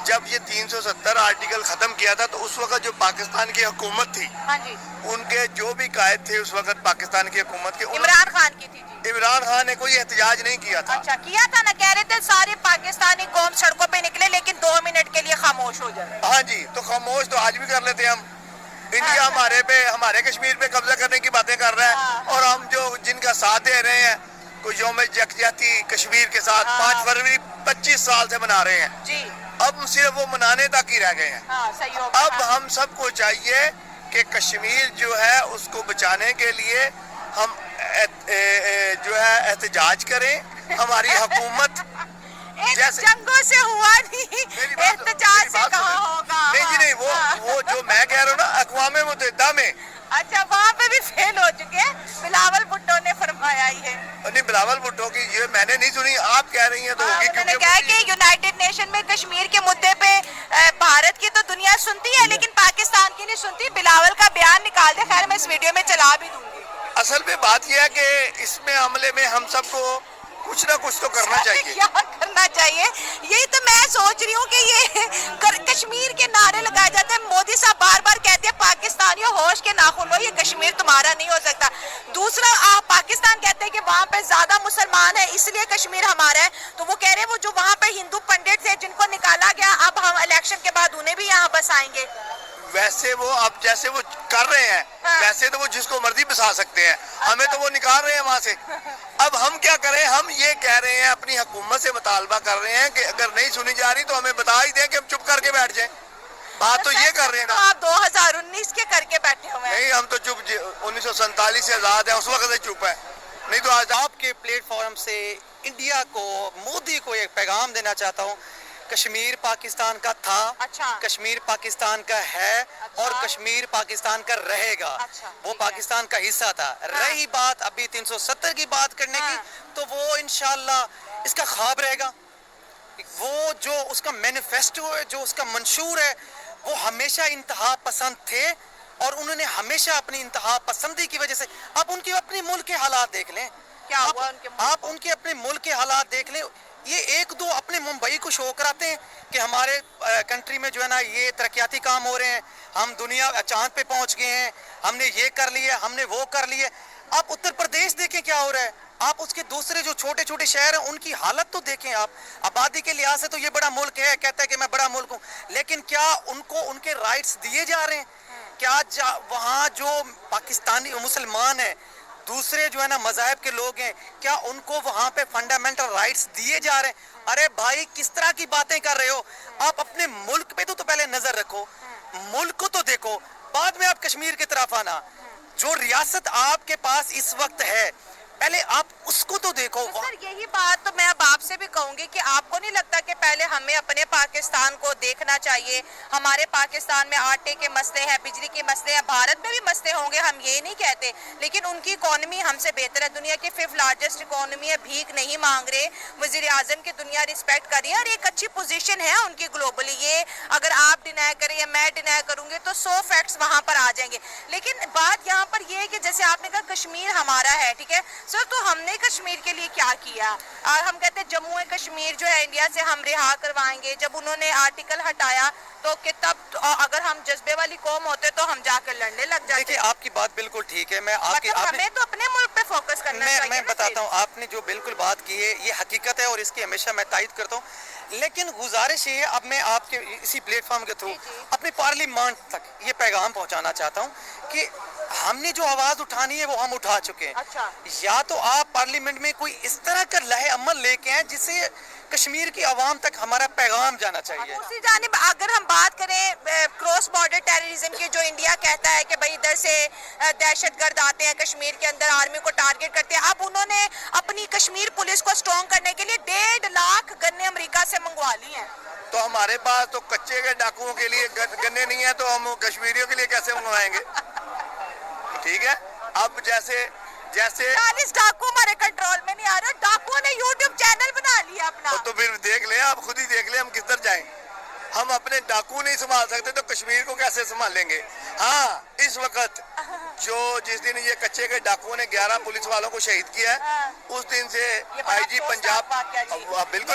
جب یہ 370 آرٹیکل ختم کیا تھا تو اس وقت جو پاکستان کی حکومت تھی، ہاں جی، ان کے جو بھی قائد تھے اس وقت پاکستان کی حکومت کے، عمران خان کی تھی جی. عمران خان نے کوئی احتجاج نہیں کیا تھا. اچھا کیا تھا نا، کہہ رہے تھے سارے پاکستانی قوم سڑکوں پہ نکلے لیکن 2 منٹ کے لیے خاموش ہو جائے. ہاں جی، تو خاموش تو آج بھی کر لیتے ہم. انڈیا ہمارے کشمیر پہ قبضہ کرنے کی باتیں کر رہا ہے، اور ہم جو جن کا ساتھ دے رہے ہیں کوئی یوم یکجہتی کشمیر کے ساتھ 5 فروری 25 سال سے منا رہے ہیں جی اب صرف وہ منانے تک ہی رہ گئے ہیں. ہاں صحیح ہو گیا. اب ہم سب کو چاہیے کہ کشمیر جو ہے اس کو بچانے کے لیے ہم جو ہے احتجاج کریں. ہماری حکومت جیسے جنگوں سے ہوا نہیں، احتجاج سے کہاں ہوگا. نہیں جی نہیں، وہ جو میں کہہ رہا ہوں نا اقوام متحدہ میں. اچھا وہاں پہ بھی فیل ہو چکے ہیں، بلاول بھٹو نے فرمایا ہی ہے. نہیں، بلاول بھٹو کی یہ میں نے نہیں سنی، آپ کہہ رہی ہیں تو ہوگی. انہوں نے کہا کہ یونائٹڈ نیشن میں کشمیر کے مدعے پہ بھارت کی تو دنیا سنتی ہے لیکن پاکستان کی نہیں سنتی. بلاول کا بیان نکال دے، خیر میں اس ویڈیو میں چلا بھی دوں گی. اصل میں بات یہ ہے کہ اس میں عملے میں ہم سب کو کچھ نہ کچھ تو کرنا چاہیے. کیا کرنا چاہیے، یہی تو میں سوچ رہی ہوں کہ یہ کشمیر کے نعرے لگائے جاتے ہیں. مودی صاحب بار بار کہتے ہیں پاکستانیوں ہوش کے ناخن لو، یہ کشمیر تمہارا نہیں ہو سکتا. دوسرا پاکستان کہتے ہیں کہ وہاں پہ زیادہ مسلمان ہیں اس لیے کشمیر ہمارا ہے. تو وہ کہہ رہے ہیں وہ جو وہاں پہ ہندو پنڈت تھے جن کو نکالا گیا، اب ہم الیکشن کے بعد انہیں بھی یہاں بس آئیں گے. ویسے وہ اب جیسے وہ کر رہے ہیں ویسے تو وہ جس کو مرضی بسا سکتے ہیں، ہمیں تو وہ نکال رہے ہیں وہاں سے. اب ہم کیا کریں؟ ہم یہ کہہ رہے ہیں، اپنی حکومت سے مطالبہ کر رہے ہیں کہ اگر نہیں سنی جا رہی تو ہمیں بتا ہی دیں کہ ہم چپ کر کے بیٹھ جائیں. بات تو یہ کر رہے ہیں نا. آپ 2019 کے کر کے بیٹھے ہوئے ہیں. نہیں، ہم تو چپ 1947 سے آزاد ہیں، اس وقت سے چپ ہے. نہیں تو آج آپ کے پلیٹ فارم سے انڈیا کو، مودی کو ایک پیغام دینا چاہتا ہوں. کشمیر پاکستان کا تھا، اچھا کشمیر پاکستان کا ہے، اور کشمیر پاکستان کا رہے گا. وہ پاکستان کا حصہ تھا. رہی بات ابھی 370 کی بات کرنے کی، تو وہ انشاءاللہ اس کا خواب رہے گا. وہ جو اس کا مینیفیسٹو ہے، جو اس کا منشور ہے، وہ ہمیشہ انتہا پسند تھے، اور انہوں نے ہمیشہ اپنی انتہا پسندی کی وجہ سے آپ ان کے اپنے ملک کے حالات دیکھ لیں. کیا ہوا ان کے ملک؟ آپ ان کے اپنے ملک کے حالات دیکھ لیں. یہ ایک دو اپنے ممبئی کو شو کراتے ہیں کہ ہمارے کنٹری میں جو ہے نا یہ ترقیاتی کام ہو رہے ہیں، ہم دنیا چاند پہ پہنچ گئے ہیں، ہم نے یہ کر لیا، ہم نے وہ کر لیا. آپ اتر پردیش دیکھیں کیا ہو رہا ہے. آپ اس کے دوسرے جو چھوٹے چھوٹے شہر ہیں ان کی حالت تو دیکھیں. آپ آبادی کے لحاظ سے تو یہ بڑا ملک ہے، کہتا ہے کہ میں بڑا ملک ہوں، لیکن کیا ان کو ان کے رائٹس دیے جا رہے ہیں؟ کیا وہاں جو پاکستانی مسلمان ہیں، دوسرے جو ہے نا مذاہب کے لوگ ہیں، کیا ان کو وہاں پہ فنڈامنٹل رائٹس دیے جا رہے ہیں؟ ارے بھائی کس طرح کی باتیں کر رہے ہو؟ آپ اپنے ملک پہ تو پہلے نظر رکھو، ملک کو تو دیکھو، بعد میں آپ کشمیر کی طرف آنا. جو ریاست آپ کے پاس اس وقت ہے پہلے آپ اس کو تو دیکھو. سر یہی بات تو میں اب آپ سے بھی کہوں گی کہ آپ کو نہیں لگتا کہ پہلے ہمیں اپنے پاکستان کو دیکھنا چاہیے؟ ہمارے پاکستان میں آٹے کے مسئلے ہیں، بجلی کے مسئلے ہیں، بھارت میں بھی مسئلے ہوں گے، ہم یہ نہیں کہتے، لیکن ان کی اکانومی ہم سے بہتر ہے. دنیا کی 5th لارجسٹ اکانومی ہے، بھیک نہیں مانگ رہے. وزیر اعظم کی دنیا رسپیکٹ کر رہی ہے اور ایک اچھی پوزیشن ہے ان کی گلوبلی. یہ اگر آپ ڈینائی کریں یا میں ڈینائی کروں گے تو 100 فیکٹس وہاں پر آ جائیں گے. لیکن بات یہاں پر یہ ہے کہ جیسے آپ نے کہا کشمیر ہمارا ہے، ٹھیک ہے سر، تو ہم نے کشمیر کے لیے کیا کیا؟ اور ہم کہتے ہیں جموں کشمیر جو ہے انڈیا سے ہم رہا کروائیں گے. جب انہوں نے آرٹیکل ہٹایا تو کہ تب اگر ہم جذبے والی قوم ہوتے تو ہم جا کر لڑنے لگ جاتے. دیکھیں آپ کی بات بالکل ٹھیک ہے. میں آپ ہمیں تو اپنے ملک پہ فوکس کرنا چاہیے. میں بتاتا ہوں، آپ نے جو بالکل بات کی ہے یہ حقیقت ہے اور اس کی ہمیشہ میں تائید کرتا ہوں. لیکن گزارش یہ ہے، اب میں آپ کے اسی پلیٹ فارم کے تھرو اپنے پارلیمنٹ تک یہ پیغام پہنچانا چاہتا ہوں کہ ہم نے جو آواز اٹھانی ہے وہ ہم اٹھا چکے ہیں. اچھا یا تو آپ پارلیمنٹ میں کوئی اس طرح کا لائحہ عمل لے کے آئیں جس سے کشمیر کی عوام تک ہمارا پیغام جانا چاہیے. دوسری جانب اگر ہم بات کریں کراس بارڈر ٹیررزم کی، جو انڈیا کہتا ہے کہ بھائی ادھر سے دہشت گرد آتے ہیں کشمیر کے اندر، آرمی کو ٹارگٹ کرتے ہیں، اب انہوں نے اپنی کشمیر پولیس کو اسٹرانگ کرنے کے لیے 1.5 لاکھ گنے امریکہ سے منگوا لی ہیں. تو ہمارے پاس تو کچے کے ڈاکوؤں کے لیے گنے نہیں ہیں، تو ہم کشمیریوں کے لیے کیسے منگوائیں گے؟ ٹھیک ہے. اب جیسے 40 ڈاکو ہمارے کنٹرول میں نہیں آ رہے، ڈاکوؤں نے یوٹیوب چینل بنا لیا اپنا. تو پھر دیکھ لیں، آپ خود ہی دیکھ لیں ہم کس طرح جائیں. ہم اپنے ڈاکو نہیں سنبھال سکتے تو کشمیر کو کیسے سنبھالیں گے؟ ہاں اس وقت جس دن یہ کچے کے ڈاکوؤں نے 11 پولیس والوں کو شہید کیا ہے، اس دن سے آئی جی پنجاب بالکل